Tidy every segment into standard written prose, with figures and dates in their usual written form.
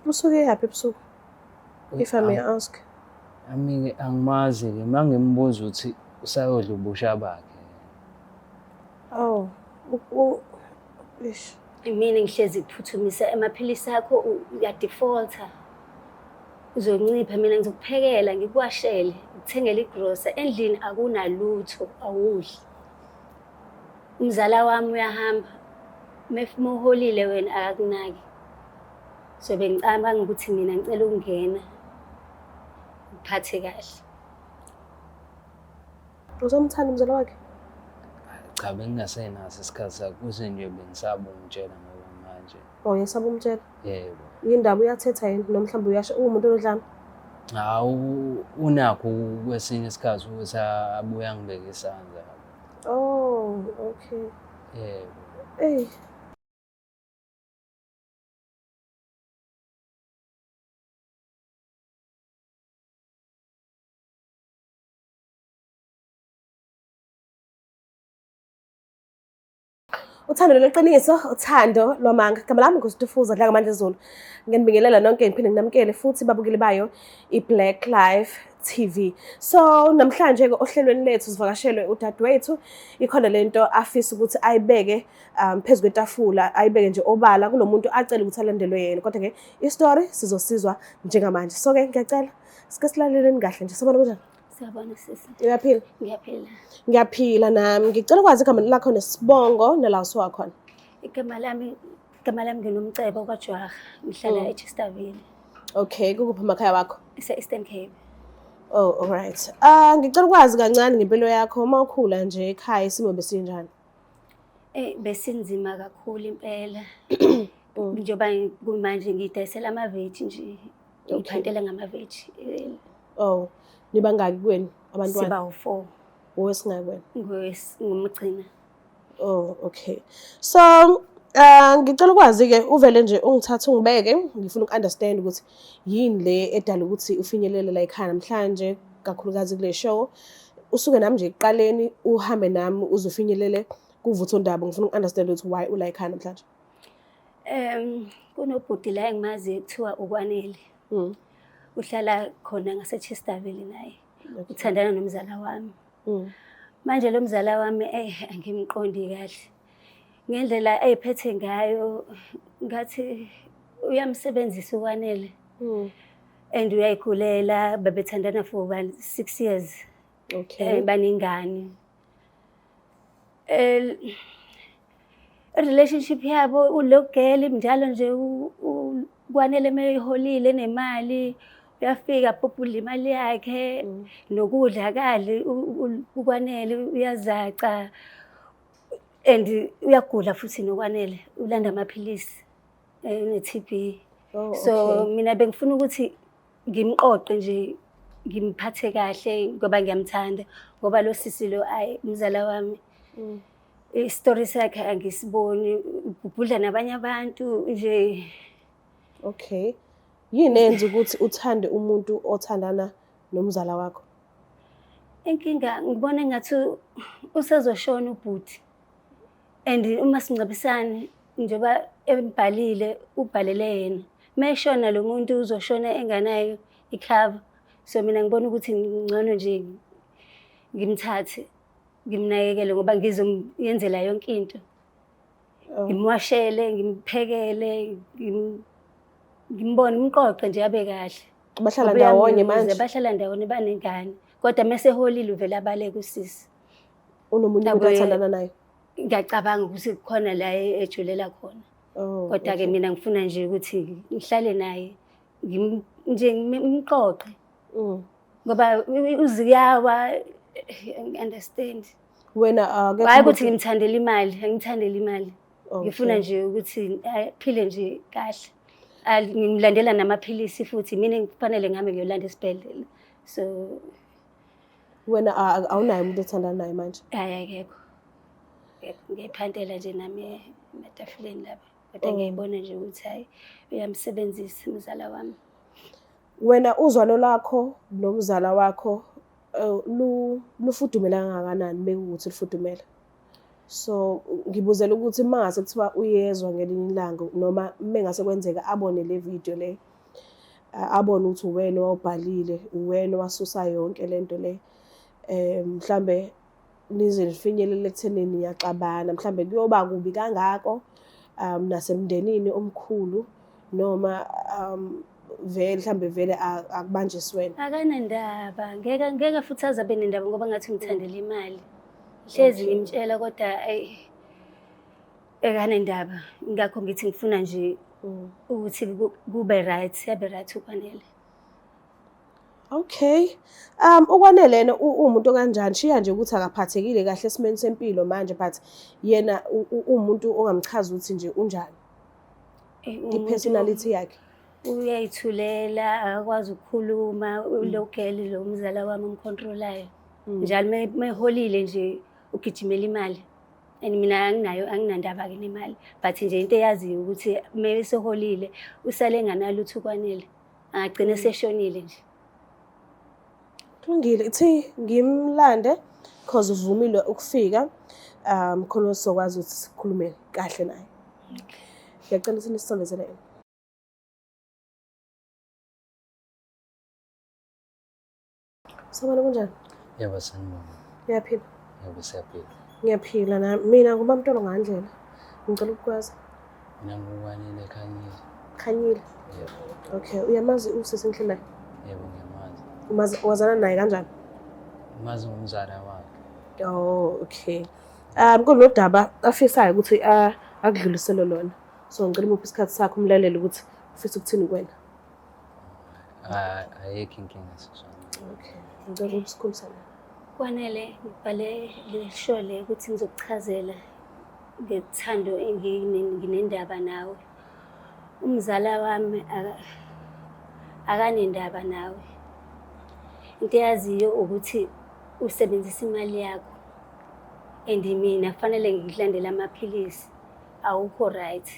Usuke yaphi ebusuku? If I may ask. Ami angimazi-ke mangimbuza ukuthi usayodla ubusha bakhe. Oh, ish. Mina ngihlezi kuphuthumisa amaphilisi akho uyadefaulta. Uzoncipha mina ngizokuphekela ngikuwashele, ngikuthengele igrosa endlini akunalutho awudli. Umzala wami uyahamba uma uholile wena akakunaki. So bengicabanga ukuthi mina ngicela ukungena ngiphathe kahle. Uzomthanda umzala wakhe? Cha bengingasenaso isikhathi sakuze nje bengisaba ukutshela ngoba manje. Oh, yesaba umtshela? Yebo. Yindaba uyathetha yini noma mhlawumbe uyasho umuntu onodlame? Hawu unakho kwesinye isikhathi ukuthi abuye angibeke isandla. Oh, okay. Yebo. Hey. Uthando leqiniso, uthando lwamanga. Igama lami nguStufuza Dlanga Mandla Zulu. Nginibingelela nonke ngiphinde nginamukele futhi babukeli bayo iBlack Life TV. So namhlanje ke ohlelweni lethu sivakashelwe udadewethu. Ikhona lento afisa ukuthi ayibeke phezu kwetafula, ayibeke nje obala kunomuntu acela ukuthi alandelwe yena. Kodwa ke istory sizosizwa njengamanje. So ke ngiyacela sike silaleleni kahle nje. Sabona kanjani? Siyabona sisi. Uyaphila? Ngiyaphila. Ngiyaphila nami. Ngicela ukwazi igama lakho nesibongo nala usuka khona. Igama lami nginomcebo kwaJwaha. Ngihlala eChesterville. Okay, kukuphi emakhaya wakho? Eastern Cape. Oh, alright. Ngicela ukwazi kancane ngempilo yakho uma ukhula nje ekhaya isimo besinjani? Besinzima kakhulu impela. Njengoba kumanje ngidayisela amaveji nje. Ngiphantela ngamaveji. Oh, nibangaki kweni abantwana? Siba u4. Owesingaki wena? Ngumgcina. Oh, okay. So, ngicela ukwazi ke uvele nje ungithatha ungibeke, ngifuna ukunderstand ukuthi yini le edala ukuthi ufinyelele la ekhaya namhlanje kakhulukazi kule show. Usuke nami nje ekuqaleni uhambe nami uzofinyelele kuvutho ndaba, ngifuna ukunderstand ukuthi why ula ekhaya namhlanje. Kunobhuti la engimazi kuthiwa uKwanele. Uhlala khona ngaseChesterville naye. Uthandana nomzala wami. Manje lo mzala wami angimqondi kahle. Ngendlela ayiphethe ngayo ngathi uyamsebenzisa uKwanele. And uyayikhulela babethandana for 6 years. Okay. Baningani. Relationship yabo ulogeli njalo nje uKwanele meyiholile nemali uyafika phupula imali yakhe nokudla kadli uKwanele uyazaca and uyagula futhi noKwanele ulanda amaphilisi ne-TB. So mina bengifuna ukuthi ngimqoqe nje ngimphathe kahle ngoba ngiyamthanda ngoba lo sisi lo umzala wami istory sakhe angisiboni ubhudla nabanye abantu nje. Okay. Yini enza ukuthi uthande umuntu othandana nomzala wakho? Inkinga ngibona ngathi usezoshona ubhuti. And uma singcabisana njengoba embhalile ubhalele yena. Mayishona lo muntu uzoshona enganayo icover. So mina ngibona ukuthi ngcono nje ngimthathe ngimnakekele ngoba ngizomyenzela yonke into. Ngimwashele, ngimphekele, ngimbone umqoqe nje abe kahle. Bahlala ndawonye manje. Bahlala ndawonye banengane. Kodwa mase holile uvela abaleke usisi. Unomuntu othandana naye. Ngiyacabanga ukuthi khona la ejulela khona. Kodwa ke mina ngifuna nje ukuthi ngihlale naye nje ngimqoqe. Ngoba uziyawa understand. Wena hayi ukuthi ngimthandela imali, angimthandela imali. Ngifuna nje ukuthi aphile nje kahle. Ngimlandela namaphilisi futhi mina kufanele ngami ngiyolanda esibhedlela. So wena awunayo umuntu othandana naye manje? Akekho. Ngiyaphantela nje nami ematafuleni lapha. Kodwa ngiyibona nje ukuthi hayi uyamsebenzisa umzala wami. Wena uzwano lakho nomzala wakho lufudumela kangakanani bekuthi lufudumela? So ngibuzela ukuthi mangase kuthiwa uyezwa ngelinye ilanga noma mengase kwenzeka abone le video le abone ukuthi uwena owawubhalile, uwena owasusa yonke lento le. Mhlambe nize nifinyelele ekuthenini niyaxabana, mhlambe kuyoba kubi kangako nasemndenini omkhulu noma vele mhlambe vele akubanjiswena. Akanandaba, ngeke futhi azabe nendaba ngoba ngathi ngithandela imali. Hlezi ngimtshela kodwa akanandaba. Ngakho ngithi ngifuna nje ukuthi kube right, yabe right uKwanele. Okay. Ukwanele umuntu kanjani? Shiya nje ukuthi akaphathekile kahle esimeni sempilo manje, but yena umuntu ongamchaza ukuthi nje unjani. I-personality yakhe. Uyayithulela, akakwazi ukukhuluma, ulogeli lo mzala wami omcontrolayo. Njalo meholile nje ugijimela imali. And mina anginandaba ke nemali, but nje into eyaziyo ukuthi meseholile usale enganalutho uKwanele. Angagcina seshonile nje. Kulungile, ithi ngimlande because uvumile ukufika khona sizokwazi ukuthi sikhulume kahle naye. Ngiyacela ukuthi nisondezele yena. Sabona kunjani? Yebo sanibona. Uyaphila? Yebo siyaphila. Ngiyaphila na mina ngubamntolo ngandlela. Ngicela ukukwazi. Mina ngukwanele Khanyile. Khanyile. Yebo. Okay, uyamazi usisi Nhlinayo? Yebo ngiyamazi. Wazana naye kanjani? Umazi ngumzala wakhe. Oh, okay. Kunodaba afisayo ukuthi akudlulisele lona. So ngicela uphi isikhathi sakho umlaleli ukuthi ufisa ukuthini kuwena. Ayekho inkinga sisona. Okay. Ngicela ukusikhulumisa. Kwanele ngibhale lesho le ukuthi ngizokuchazela ngethando nginendaba nawe. Umzala wami akanendaba nawe. Into yaziyo ukuthi usebenzisa imali yakho. And mina kufanele ngikulandele amaphilisi. Awukho right.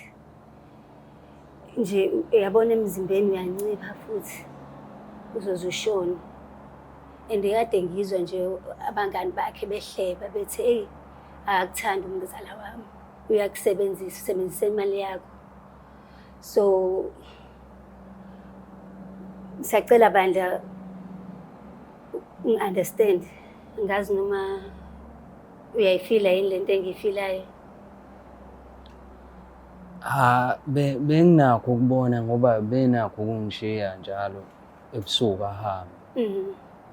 Nje uyabona emzimbeni uyancipha futhi uzozushona. And kade ngizwa nje abangani bakhe behleba bethi hey akakuthanda umzala wami. Uyakusebenzisa, usebenzisa imali yakho. So siyacela bandla understand. Ngazi noma uyayifila yini lento engiyifilayo. Benginakho ukubona ngoba benakho ukungishiya njalo ebusuku ahamba.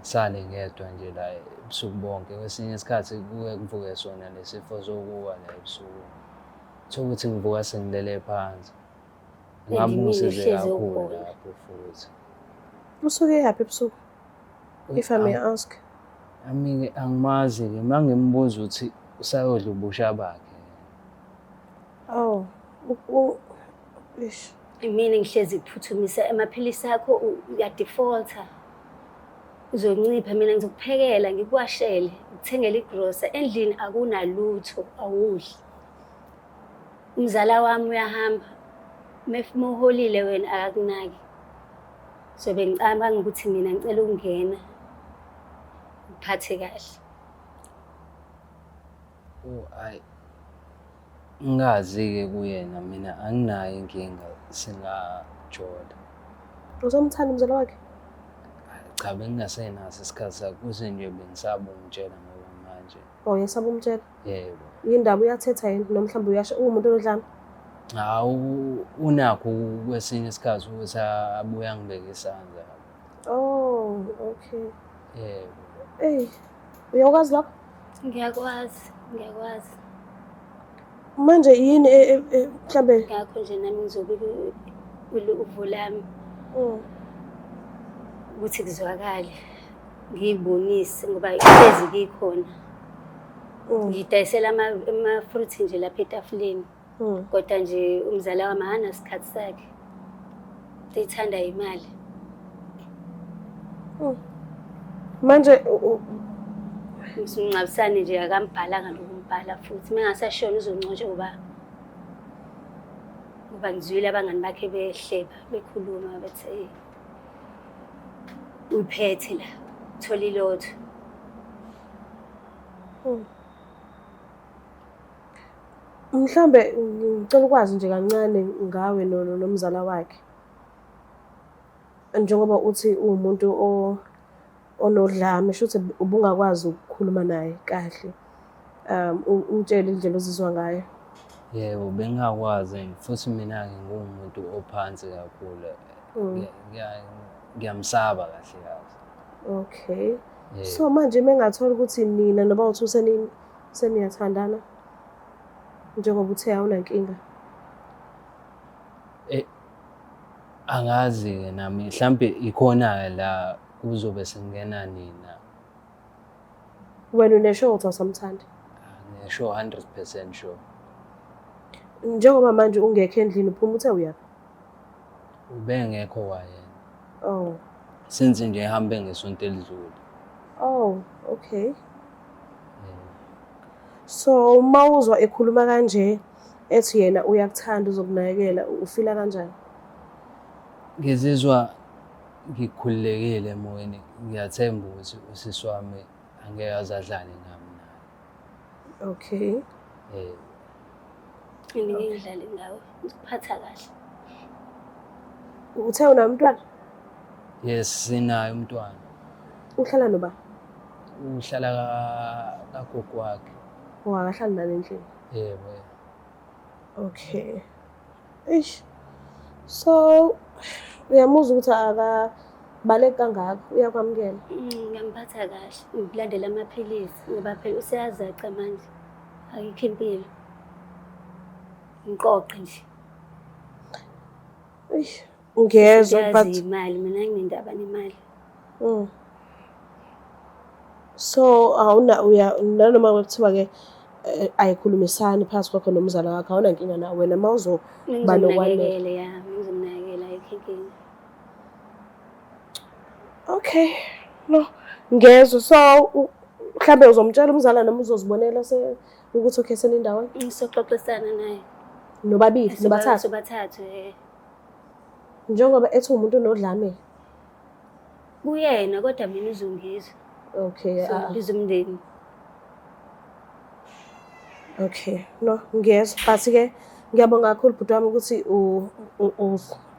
Sale ngedwa nje la ebusuku bonke. Kwesinye isikhathi kuke kuvuke sona lesifo sokuwa la ebusuku. Ukuthi ngivuka sengilele phansi. Ngabungisize kakhulu lapho futhi. Usuke yaphi ebusuku? If I may ask. Angimazi ke mangimbuza ukuthi usayodla ubusha bakhe. Oh. Ish. Mina ngihlezi kuphuthumisa amaphilisi akho uyadefaulta. Uzoncipha mina ngizokuphekela ngikuwashele, ukuthengela igrosa endlini akunalutho awudli. Umzala wami uyahamba. Mefumoholile wena akakunaki. So bengicabanga ukuthi mina ngicela ukungena. Ngiphathe kahle. Hayi. Ngazi-ke kuyena mina anginayo inkinga singajola. Uzomthanda umzala wakhe? Cha bengingasenaso isikhathi sakuse nje bengisaba ukutshela ngoba manje. Oh yesaba umtshela? Yebo. Indaba uyathetha yini noma mhlawumbe uyasho umuntu onodlame? Unakho kwesinye isikhathi ukuthi abuya ngibeke isandla. Oh, okay. Yebo. Hey, uyakwazi lokho? Ngiyakwazi. Manje yini mhlambe Ngakho nje nami ngizobika uvo lami. Ukuthi kuzwakale. Ngiyibonise ngoba ihlezi ngikhona. Ngidayisela ama-fruit nje lapha etafuleni. Kodwa nje umzala wami hana isikhathi sakhe. Uyithanda imali. manje Ngicabisane nje akambhalanga nokumbhala futhi mengasashona uzoncotshwa ngoba ngizwile abangani bakhe behleba bekhuluma bethi uphethe la thola ilotho. mhlambe ngicela ukwazi nje kancane ngawe nomzala wakhe. njengoba uthi uwumuntu onodlame shuthi ubungakwazi ukukhuluma naye kahle. Umtshele indlela ozizwa ngayo. Yebo, bengakwazi futhi mina-ke nguwumuntu ophansi kakhulu. Ngiyamsaba kahle kahle. Okay. So manje mengathola ukuthi nina noba uthu seniyathandana njengoba uthe awunankinga. Angazi-ke nami mhlampe ikhona la kuzobe sengena nina. Wena unesure ukuthi awusamthandi? Ngisho 100% sure. Njengoba manje ungekho endlini uphuma uthe uyaphi? Ubengekho wayena. Oh. Since nje ehambe ngesonto elidlule. Oh, okay. So mawuzwa ekhuluma kanje ethi yena uyakuthanda uzokunakekela ufila kanjani? Ngizizwa ngikhululekile emoyeni. Ngiyathemba ukuthi usisi wami angeke azadlale nami naye. Okay. Ngeke ngidlale ngawe, ngikuphatha kahle. Uthe unamntwana? Yes, sinayo umntwana. Uhlala noba? Uhlala kagogo wakhe. Akahlali nani endlini? Yebo. Okay. Eish. So uyamuzwa ukuthi akabaleki kangaka uyakwamukela? Ngiyamphatha kahle, ngikulandela amaphilisi ngoba phela useyazaca manje. Ayikho impilo. Ngiqoqe nje. Eish. Ngiyezwa but imali mina nginendaba nemali. So nanoma kuthiwa-ke ayikhulumisani phakathi kwakho nomzala wakho awunankinga nawe wena mawuzoba nokwanele. Ya, ngizomnakekela ayikho inkinga. Okay. No, ngezwe so mhlambe uzomtshela umzala noma uzozibonela ukuthi ukhethele indawo? Ngisoxoxisana naye. Nobabili, nobathathu? Sobathathu, Njengoba ethi umuntu onodlame. Kuyena kodwa mina uzongizwa. Okay. Ngizomndeni. Okay. No, ngiyezwa. But-ke ngiyabonga kakhulu bhuti wami ukuthi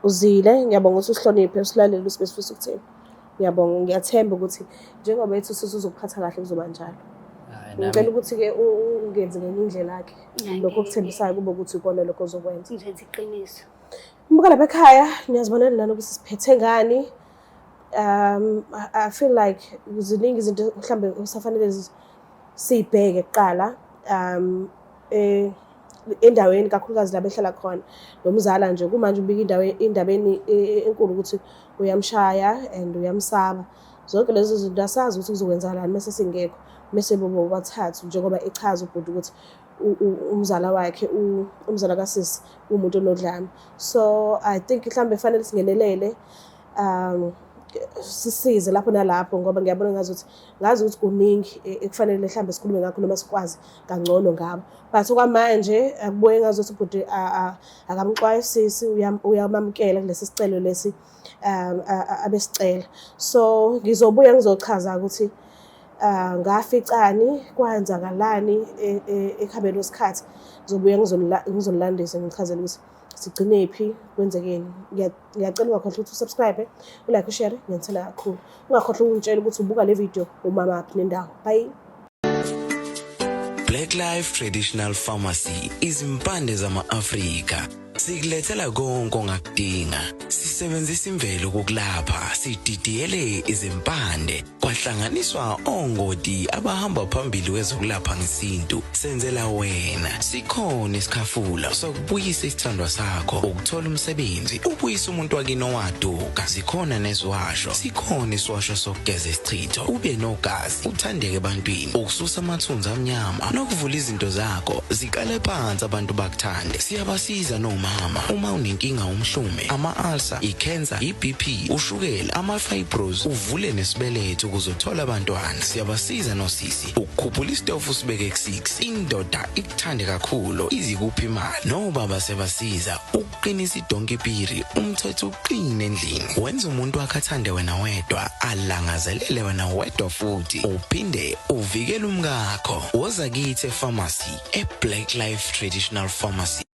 uzile. Ngiyabonga ukuthi usihloniphe usilalele usibesifisa ukuthini. Ngiyabonga, ngiyathemba ukuthi njengoba ethi usuzokuphatha kahle kuzoba njalo. Ngicela ukuthi-ke ungenze ngenye indlela yakhe. Lokho okuthembisayo kube ukuthi ikona lokho ozokwenza. Ngizenza iqiniso. Mbuka lapha ekhaya ngiyazibonela lana ukuthi siphethe ngani. I feel like ziningi izinto mhlambe kusafanele sibheke kuqala endaweni kakhulukazi la behlala khona nomzala nje kumanje ubika indabeni enkulu ukuthi uyamshaya and uyamsaba. Zonke lezi zinto asazi ukuthi kuzokwenzakalani mase singekho mase bobo bathathu njengoba echaza ubhuti ukuthi umzala wakhe umzala kasisi umuntu onodlame. So I think mhlambe kufanele singenelele sisize lapho nalapho ngoba ngiyabona ngazi ukuthi kuningi ekufanele mhlambe sikhulume ngakho noma sikwazi kangcono ngabo. But okwamanje akubuye ngazi ukuthi ubhuti akamxwayisisi uyamamkela kulesi sicelo lesi abesicela. So ngizobuya ngizochaza ukuthi ngaficani kwenzakalani ekhambeni kwesikhathi. Ngizobuya ngizonilandisa ngichazele ukuthi sigcine phi kwenzekeni. Ngiyacela ungakhohlwa ukuthi usubscribe, ulike, ushare, ngiyithanda kakhulu. Ungakhohlwa ukungitshela ukuthi ubuka le video umamaphi nendawo. Bye. Black Life Traditional Pharmacy izimpande zama-Afrika. Sikulethela konke ongakudinga. Sisebenzisa imvelo kokulapha, sididiyele izimpande, kwahlanganiswa ongoti abahamba phambili kwezokulapha ngesintu. Senzela wena. Sikhona isikhafula sokubuyisa isithandwa sakho, ukuthola umsebenzi, ubuyisa umuntu wakini owaduka. Sikhona neziwasho. Sikhona isiwasho sokugeza isichitho, ube nogazi, uthandeke ebantwini, ukususa amathunzi amnyama, nokuvula izinto zakho zikale phansi abantu bakuthande. Siyabasiza noma uma unenkinga umhlume, ama-ulcer, i-cancer, i-BP, ushukela, ama-fibros, uvule nesibeletho ukuzothola abantwana. Siyabasiza nosisi ukukhuphula isitofu sibeke ku-6, indoda ikuthande kakhulu izikuphi imali. Nobaba sebasiza ukuqinisa idonkipiri, umthetho uqine endlini. Wenza umuntu wakhe athande wena wedwa, alangazelele wena wedwa futhi uphinde uvikele umkakho. Woza kithi e-pharmacy, e-Black Life Traditional Pharmacy.